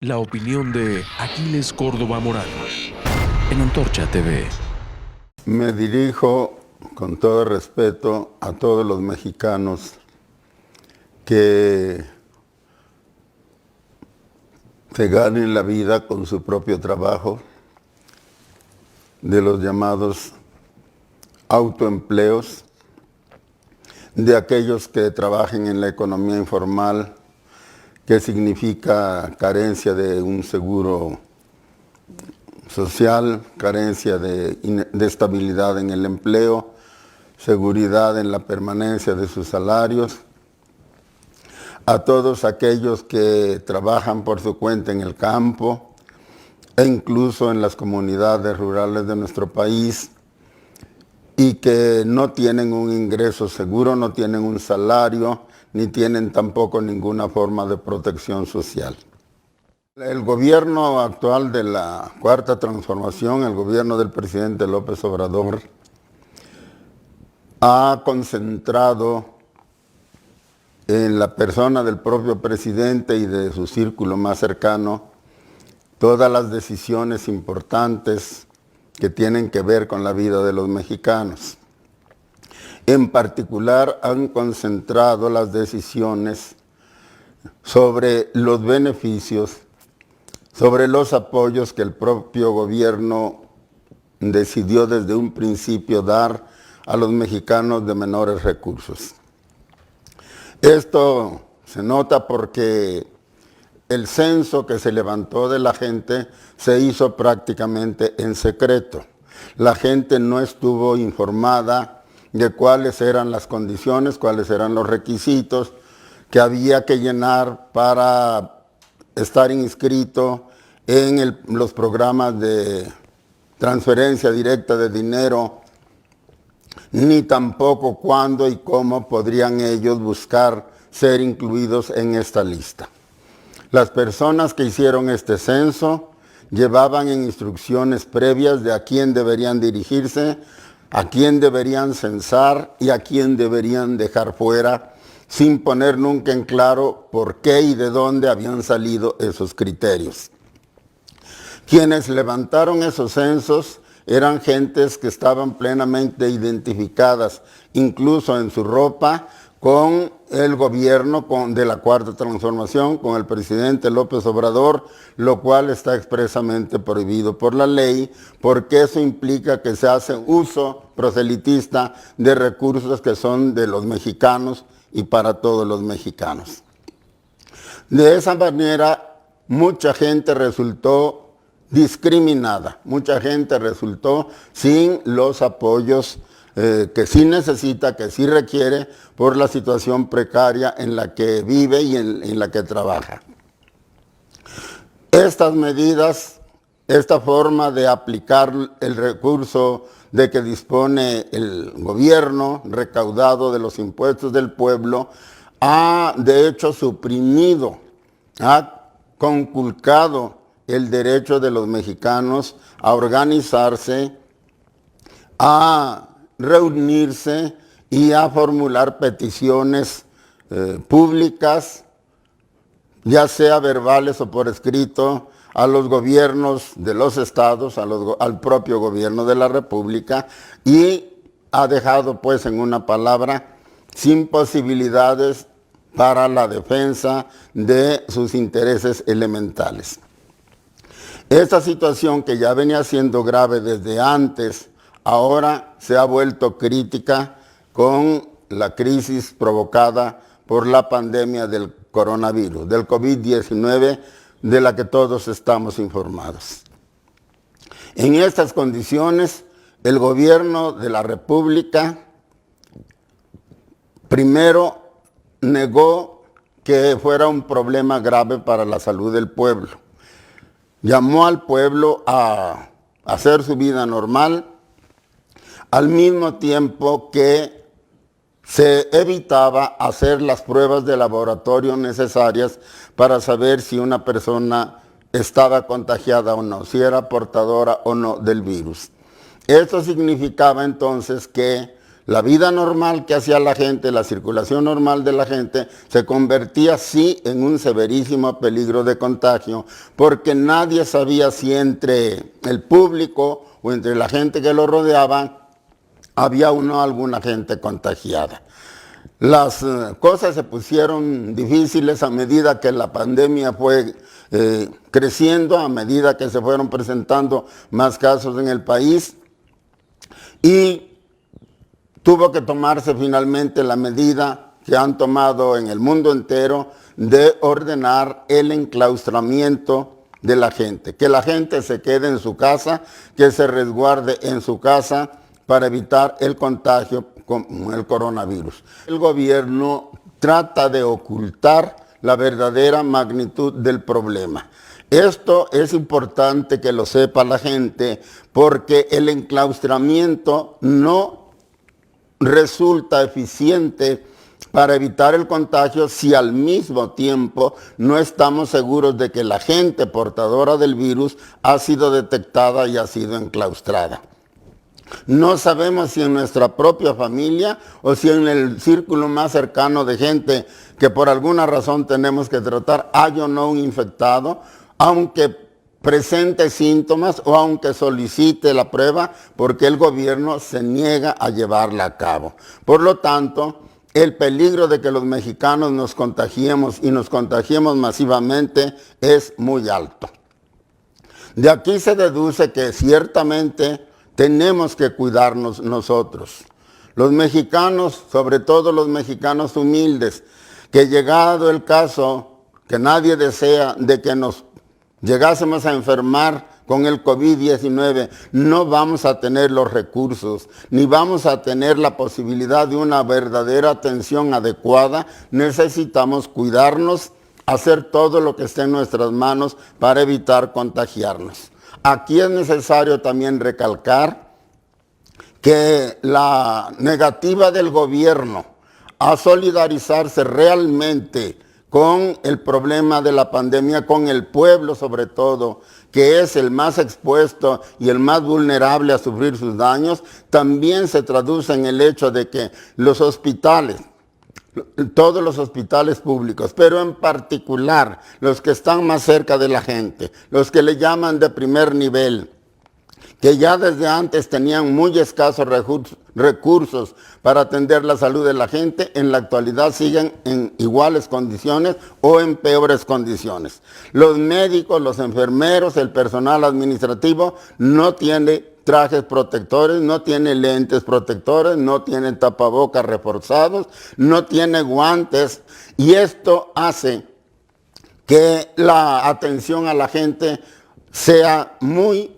La opinión de Aquiles Córdoba Morán en Antorcha TV. Me dirijo con todo respeto a todos los mexicanos que se ganen la vida con su propio trabajo, de los llamados autoempleos, de aquellos que trabajen en la economía informal, que significa carencia de un seguro social, carencia de estabilidad en el empleo, seguridad en la permanencia de sus salarios, a todos aquellos que trabajan por su cuenta en el campo e incluso en las comunidades rurales de nuestro país y que no tienen un ingreso seguro, no tienen un salario, ni tienen tampoco ninguna forma de protección social. El gobierno actual de la Cuarta Transformación, el gobierno del presidente López Obrador, ha concentrado en la persona del propio presidente y de su círculo más cercano todas las decisiones importantes que tienen que ver con la vida de los mexicanos. En particular, han concentrado las decisiones sobre los beneficios, sobre los apoyos que el propio gobierno decidió desde un principio dar a los mexicanos de menores recursos. Esto se nota porque el censo que se levantó de la gente se hizo prácticamente en secreto. La gente no estuvo informada de cuáles eran las condiciones, cuáles eran los requisitos que había que llenar para estar inscrito en los programas de transferencia directa de dinero, ni tampoco cuándo y cómo podrían ellos buscar ser incluidos en esta lista. Las personas que hicieron este censo llevaban en instrucciones previas de a quién deberían dirigirse, a quién deberían censar y a quién deberían dejar fuera, sin poner nunca en claro por qué y de dónde habían salido esos criterios. Quienes levantaron esos censos eran gentes que estaban plenamente identificadas, incluso en su ropa, con el gobierno de la Cuarta Transformación, con el presidente López Obrador, lo cual está expresamente prohibido por la ley, porque eso implica que se hace uso proselitista de recursos que son de los mexicanos y para todos los mexicanos. De esa manera, mucha gente resultó discriminada, mucha gente resultó sin los apoyos que sí necesita, que sí requiere por la situación precaria en la que vive y en la que trabaja. Estas medidas, esta forma de aplicar el recurso de que dispone el gobierno recaudado de los impuestos del pueblo, ha de hecho suprimido, ha conculcado el derecho de los mexicanos a organizarse, a reunirse y a formular peticiones públicas, ya sea verbales o por escrito, a los gobiernos de los estados, al propio gobierno de la República, y ha dejado, pues, en una palabra, sin posibilidades para la defensa de sus intereses elementales. Esta situación, que ya venía siendo grave desde antes, ahora se ha vuelto crítica con la crisis provocada por la pandemia del coronavirus, del COVID-19, de la que todos estamos informados. En estas condiciones, el gobierno de la República primero negó que fuera un problema grave para la salud del pueblo. Llamó al pueblo a hacer su vida normal, al mismo tiempo que se evitaba hacer las pruebas de laboratorio necesarias para saber si una persona estaba contagiada o no, si era portadora o no del virus. Esto significaba entonces que La vida normal que hacía la gente, la circulación normal de la gente, se convertía sí en un severísimo peligro de contagio, porque nadie sabía si entre el público o entre la gente que lo rodeaba había o no alguna gente contagiada. Las cosas se pusieron difíciles a medida que la pandemia fue creciendo, a medida que se fueron presentando más casos en el país, y tuvo que tomarse finalmente la medida que han tomado en el mundo entero de ordenar el enclaustramiento de la gente, que la gente se quede en su casa, que se resguarde en su casa para evitar el contagio con el coronavirus. El gobierno trata de ocultar la verdadera magnitud del problema. Esto es importante que lo sepa la gente, porque el enclaustramiento no resulta eficiente para evitar el contagio si al mismo tiempo no estamos seguros de que la gente portadora del virus ha sido detectada y ha sido enclaustrada. No sabemos si en nuestra propia familia o si en el círculo más cercano de gente que por alguna razón tenemos que tratar hay o no un infectado, aunque presente síntomas o aunque solicite la prueba, porque el gobierno se niega a llevarla a cabo. Por lo tanto, el peligro de que los mexicanos nos contagiemos y nos contagiemos masivamente es muy alto. De aquí se deduce que ciertamente tenemos que cuidarnos nosotros. Los mexicanos, sobre todo los mexicanos humildes, que llegado el caso, que nadie desea de que nos llegásemos a enfermar con el COVID-19, no vamos a tener los recursos, ni vamos a tener la posibilidad de una verdadera atención adecuada. Necesitamos cuidarnos, hacer todo lo que esté en nuestras manos para evitar contagiarnos. Aquí es necesario también recalcar que la negativa del gobierno a solidarizarse realmente con el problema de la pandemia, con el pueblo sobre todo, que es el más expuesto y el más vulnerable a sufrir sus daños, también se traduce en el hecho de que los hospitales, todos los hospitales públicos, pero en particular los que están más cerca de la gente, los que le llaman de primer nivel, que ya desde antes tenían muy escasos recursos para atender la salud de la gente, en la actualidad siguen en iguales condiciones o en peores condiciones. Los médicos, los enfermeros, el personal administrativo no tiene trajes protectores, no tiene lentes protectores, no tiene tapabocas reforzados, no tiene guantes, y esto hace que la atención a la gente sea muy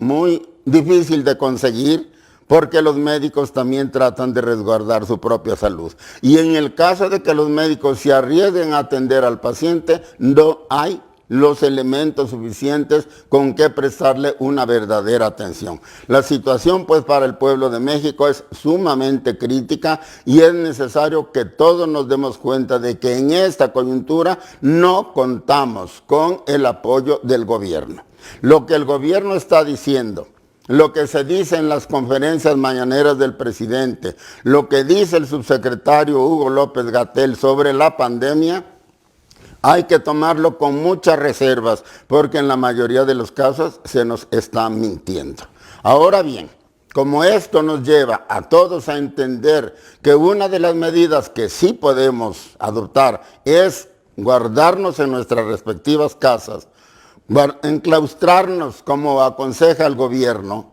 difícil de conseguir, porque los médicos también tratan de resguardar su propia salud. Y en el caso de que los médicos se arriesguen a atender al paciente, no hay los elementos suficientes con que prestarle una verdadera atención. La situación pues para el pueblo de México es sumamente crítica, y es necesario que todos nos demos cuenta de que en esta coyuntura no contamos con el apoyo del gobierno. Lo que el gobierno está diciendo, lo que se dice en las conferencias mañaneras del presidente, lo que dice el subsecretario Hugo López-Gatell sobre la pandemia, hay que tomarlo con muchas reservas, porque en la mayoría de los casos se nos está mintiendo. Ahora bien, como esto nos lleva a todos a entender que una de las medidas que sí podemos adoptar es guardarnos en nuestras respectivas casas, enclaustrarnos como aconseja el gobierno,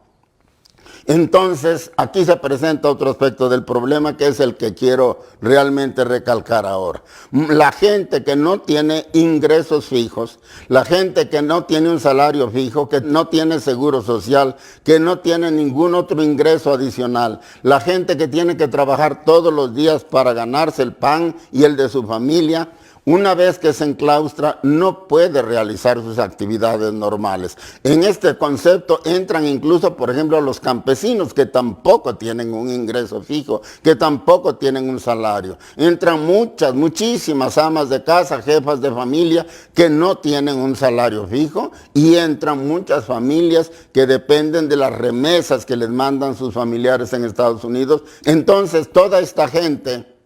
entonces aquí se presenta otro aspecto del problema, que es el que quiero realmente recalcar ahora. La gente que no tiene ingresos fijos, la gente que no tiene un salario fijo, que no tiene seguro social, que no tiene ningún otro ingreso adicional, la gente que tiene que trabajar todos los días para ganarse el pan y el de su familia, una vez que se enclaustra, no puede realizar sus actividades normales. En este concepto entran incluso, por ejemplo, los campesinos que tampoco tienen un ingreso fijo, que tampoco tienen un salario. Entran muchísimas amas de casa, jefas de familia, que no tienen un salario fijo, y entran muchas familias que dependen de las remesas que les mandan sus familiares en Estados Unidos. Entonces, toda esta gente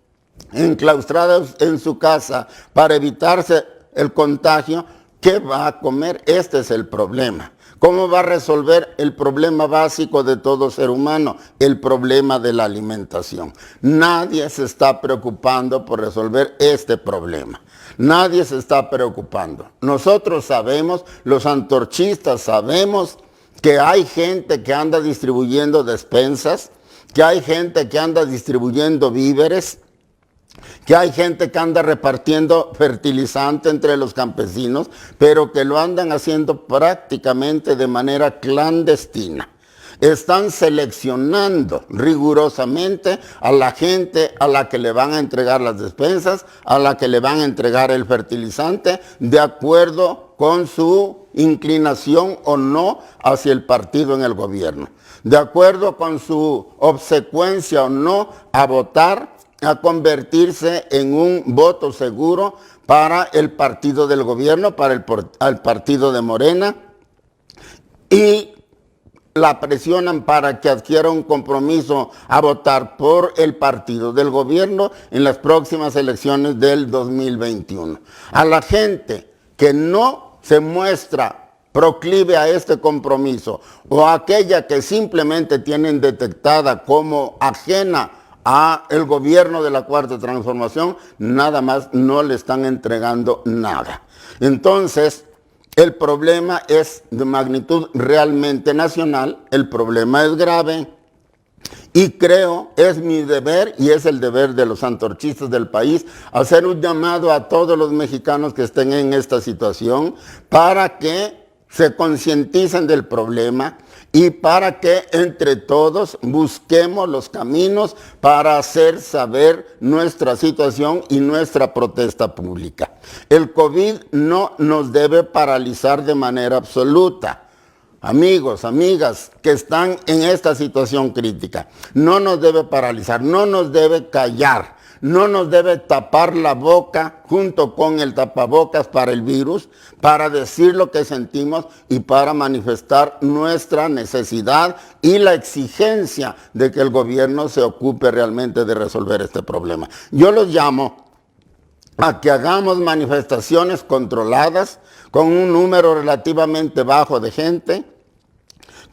enclaustrados en su casa para evitarse el contagio, ¿qué va a comer? Este es el problema. ¿Cómo va a resolver el problema básico de todo ser humano? El problema de la alimentación. Nadie se está preocupando por resolver este problema. Nadie se está preocupando. Nosotros sabemos, los antorchistas sabemos, que hay gente que anda distribuyendo despensas, que hay gente que anda distribuyendo víveres, que hay gente que anda repartiendo fertilizante entre los campesinos, pero que lo andan haciendo prácticamente de manera clandestina. Están seleccionando rigurosamente a la gente a la que le van a entregar las despensas, a la que le van a entregar el fertilizante, de acuerdo con su inclinación o no hacia el partido en el gobierno, de acuerdo con su obsecuencia o no a votar, a convertirse en un voto seguro para el partido del gobierno, para el partido de Morena, y la presionan para que adquiera un compromiso a votar por el partido del gobierno en las próximas elecciones del 2021. A la gente que no se muestra proclive a este compromiso, o a aquella que simplemente tienen detectada como ajena a el gobierno de la Cuarta Transformación, nada más no le están entregando nada. Entonces, el problema es de magnitud realmente nacional, el problema es grave, y creo, es mi deber y es el deber de los antorchistas del país, hacer un llamado a todos los mexicanos que estén en esta situación para que se concienticen del problema y para que entre todos busquemos los caminos para hacer saber nuestra situación y nuestra protesta pública. El COVID no nos debe paralizar de manera absoluta. Amigos, amigas que están en esta situación crítica, no nos debe paralizar, no nos debe callar. No nos debe tapar la boca junto con el tapabocas para el virus, para decir lo que sentimos y para manifestar nuestra necesidad y la exigencia de que el gobierno se ocupe realmente de resolver este problema. Yo los llamo a que hagamos manifestaciones controladas con un número relativamente bajo de gente,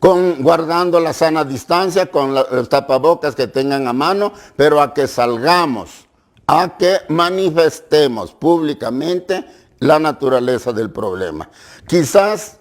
guardando la sana distancia, con los tapabocas que tengan a mano, pero a que salgamos, a que manifestemos públicamente la naturaleza del problema. Quizás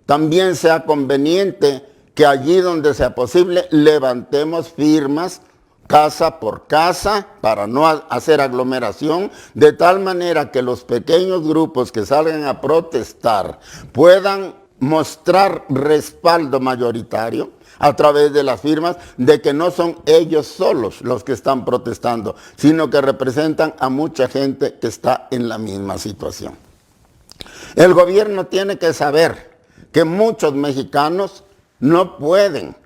también sea conveniente que allí donde sea posible levantemos firmas casa por casa para no hacer aglomeración, de tal manera que los pequeños grupos que salgan a protestar puedan mostrar respaldo mayoritario a través de las firmas de que no son ellos solos los que están protestando, sino que representan a mucha gente que está en la misma situación. El gobierno tiene que saber que muchos mexicanos no pueden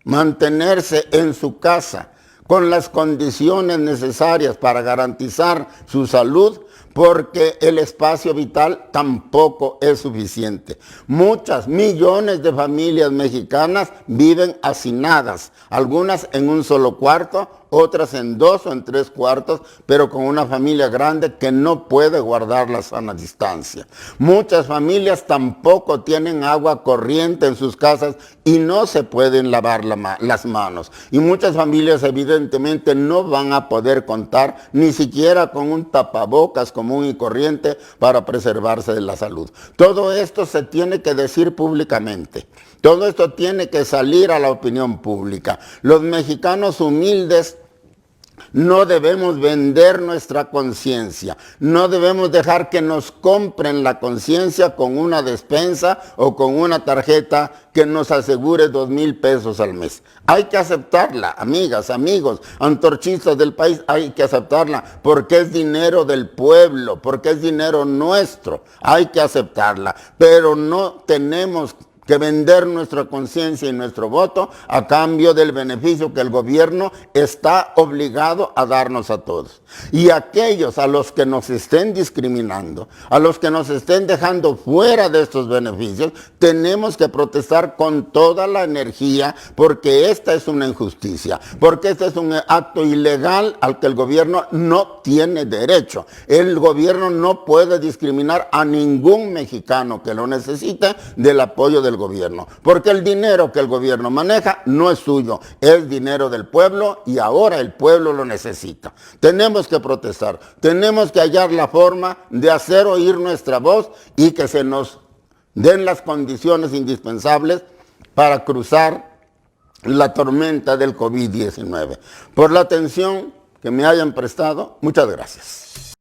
mantenerse en su casa con las condiciones necesarias para garantizar su salud, porque el espacio vital tampoco es suficiente. Muchas millones de familias mexicanas viven hacinadas, algunas en un solo cuarto, otras en 2 o en 3 cuartos, pero con una familia grande que no puede guardar la sana distancia. Muchas familias tampoco tienen agua corriente en sus casas y no se pueden lavar las manos. Y muchas familias evidentemente no van a poder contar ni siquiera con un tapabocas común y corriente para preservarse de la salud. Todo esto se tiene que decir públicamente. Todo esto tiene que salir a la opinión pública. Los mexicanos humildes No debemos vender nuestra conciencia. No debemos dejar que nos compren la conciencia con una despensa o con una tarjeta que nos asegure 2,000 pesos al mes. Hay que aceptarla, amigas, amigos, antorchistas del país, hay que aceptarla porque es dinero del pueblo, porque es dinero nuestro. Hay que aceptarla, pero no tenemos que vender nuestra conciencia y nuestro voto a cambio del beneficio que el gobierno está obligado a darnos a todos. Y aquellos a los que nos estén discriminando, a los que nos estén dejando fuera de estos beneficios, tenemos que protestar con toda la energía porque esta es una injusticia, porque este es un acto ilegal al que el gobierno no tiene derecho. El gobierno no puede discriminar a ningún mexicano que lo necesite del apoyo del gobierno, porque el dinero que el gobierno maneja no es suyo, es dinero del pueblo y ahora el pueblo lo necesita. Tenemos que protestar, tenemos que hallar la forma de hacer oír nuestra voz y que se nos den las condiciones indispensables para cruzar la tormenta del COVID-19. Por la atención que me hayan prestado, muchas gracias.